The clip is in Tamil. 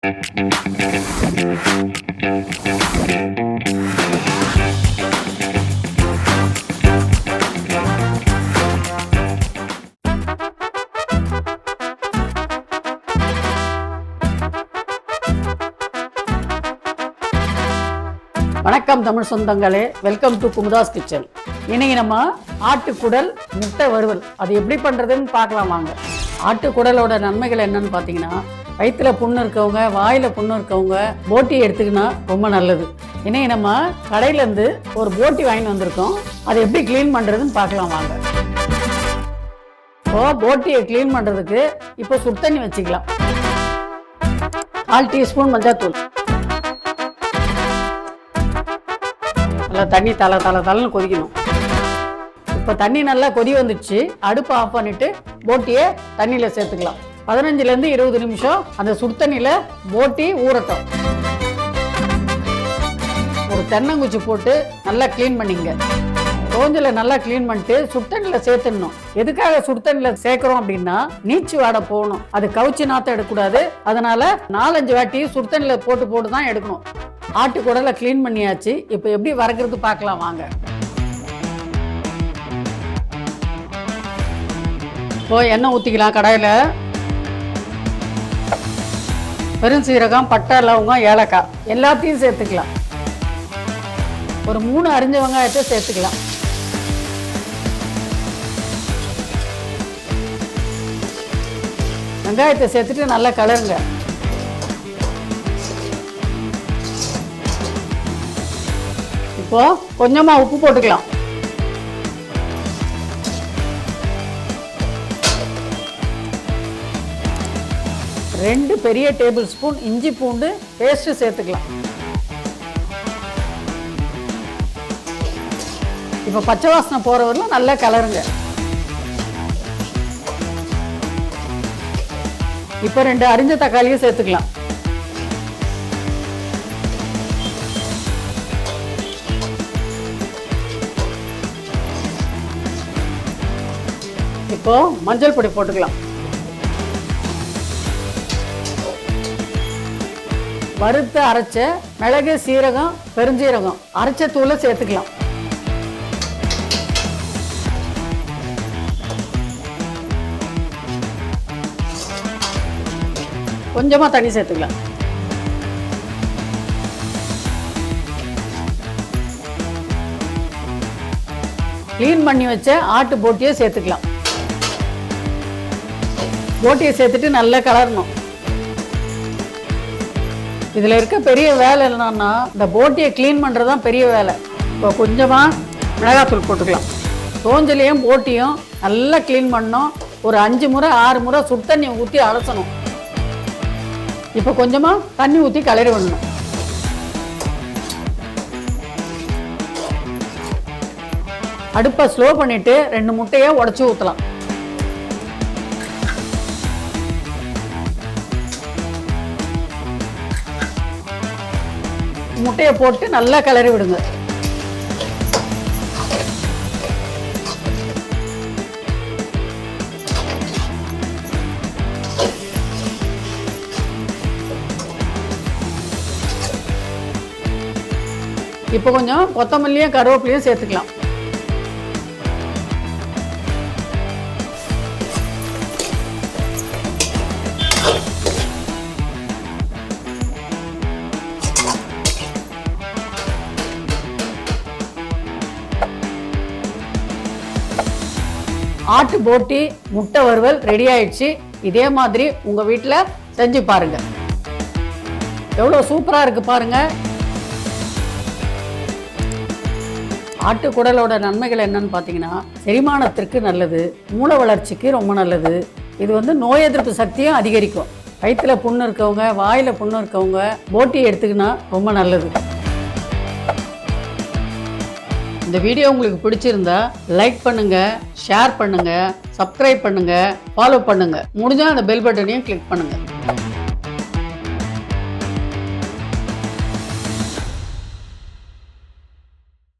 வணக்கம் தமிழ் சொந்தங்களே, வெல்கம் டு குமுதாஸ் கிச்சன். இன்னைக்கு நம்ம ஆட்டுக்குடல் முட்டை வறுவல் அது எப்படி பண்ணுறதுன்னு பார்க்கலாம் வாங்க. ஆட்டுக்குடலோட நன்மைகள் என்னன்னு பார்த்தீங்கன்னா, வயிற்றுல புண்ணு இருக்கவங்க, வாயில் புண்ணு இருக்கவங்க போட்டி எடுத்துக்கினா ரொம்ப நல்லது. இன்னைக்கு நம்ம கடையிலேருந்து ஒரு போட்டி வாங்கிட்டு வந்திருக்கோம். அதை எப்படி க்ளீன் பண்ணுறதுன்னு பார்க்கலாம் வாங்க. இப்போ போட்டியை க்ளீன் பண்ணுறதுக்கு இப்போ சுடு தண்ணி வச்சுக்கலாம். 1/4 டீஸ்பூன் மஞ்சள், நல்லா தண்ணி தலை கொதிக்கணும். இப்போ தண்ணி நல்லா கொதி வந்துடுச்சு. அடுப்பு ஆஃப் பண்ணிட்டு போட்டியை தண்ணியில் சேர்த்துக்கலாம். 15லேருந்து 20 நிமிஷம் அந்த சுடு தண்ணியில் போட்டி ஊறட்டும். ஒரு தென்னங்குச்சி போட்டு நல்லா க்ளீன் பண்ணிங்க. தோஞ்சலை நல்லா க்ளீன் பண்ணிட்டு சுடு தண்ணியில் சேர்த்துடணும். எதுக்காக சுடு தண்ணியில் சேர்க்குறோம் அப்படின்னா, நீச்சு வாடை போகணும். அது கவுச்சி நாற்றம் எடுக்கக்கூடாது. அதனால 4-5 வாட்டி சுடு தண்ணியில் போட்டு தான் எடுக்கணும். ஆட்டுக்குடலை க்ளீன் பண்ணியாச்சு. இப்போ எப்படி வறுக்கிறது பார்க்கலாம் வாங்க. இப்போ எண்ணெய் ஊற்றிக்கலாம். கடாயில் பெருஞ்சீரகம், பட்டை, லவங்கம், ஏலக்காய் எல்லாத்தையும் சேர்த்துக்கலாம். ஒரு 3 அரிஞ்ச வெங்காயத்தை சேர்த்துக்கலாம். வெங்காயத்தை சேர்த்துட்டு நல்லா கலருங்க. இப்போ கொஞ்சமா உப்பு போட்டுக்கலாம். ரெண்டு பெரிய டேபிள் ஸ்பூன் இஞ்சி பூண்டு பேஸ்ட் சேர்த்துக்கலாம். இப்போ பச்சை வாசனை போற வரைக்கும் நல்லா கலருங்க. இப்போ 2 அரிஞ்ச தக்காளியும் சேர்த்துக்கலாம். இப்போ மஞ்சள் பொடி போட்டுக்கலாம். வறுத்து அரைச்ச மிளகு, சீரகம், பெருஞ்சீரகம் அரைச்ச தூளை சேர்த்துக்கலாம். கொஞ்சமா தண்ணி சேர்த்துக்கலாம். க்ளீன் பண்ணி வச்ச ஆட்டு போட்டியை சேர்த்துக்கலாம். போட்டியை சேர்த்துட்டு நல்லா கலரணும். இதில் இருக்க பெரிய வேலை என்னன்னா, இந்த போட்டியை க்ளீன் பண்ணுறது தான் பெரிய வேலை. இப்போ கொஞ்சமாக மிளகாத்தூள் போட்டுக்கலாம். தோஞ்சலையும் போட்டியும் நல்லா க்ளீன் பண்ணணும். ஒரு 5 முறை 6 முறை சுடு தண்ணி ஊற்றி அலசணும். இப்போ கொஞ்சமாக தண்ணி ஊற்றி கலரி விடணும். அடுப்பை ஸ்லோ பண்ணிவிட்டு 2 முட்டையை உடச்சி ஊற்றலாம். முட்டையை போட்டு நல்லா கிளறி விடுங்க. இப்போ கொஞ்சம் கொத்தமல்லியும் கருவேப்பிலையும் சேர்த்துக்கலாம். ஆட்டு போட்டி முட்டை வறுவல் ரெடி ஆயிடுச்சு. இதே மாதிரி உங்க வீட்டில் செஞ்சு பாருங்க. எவ்வளோ சூப்பரா இருக்கு பாருங்க. ஆட்டுக்குடலோட நன்மைகள் என்னன்னு பார்த்தீங்கன்னா, செரிமானத்திற்கு நல்லது, மூளை வளர்ச்சிக்கு ரொம்ப நல்லது. இது நோய் எதிர்ப்பு சக்தியும் அதிகரிக்கும். வயிற்றுல புண்ணு இருக்கவங்க, வாயில் புண்ணு இருக்கவங்க போட்டி எடுத்துக்கினா ரொம்ப நல்லது. இந்த வீடியோ உங்களுக்கு பிடிச்சிருந்தா லைக் பண்ணுங்க, ஷேர் பண்ணுங்க, சப்ஸ்கிரைப் பண்ணுங்க, ஃபாலோ பண்ணுங்க. முடிஞ்சா அந்த பெல் பட்டனையும் கிளிக் பண்ணுங்க.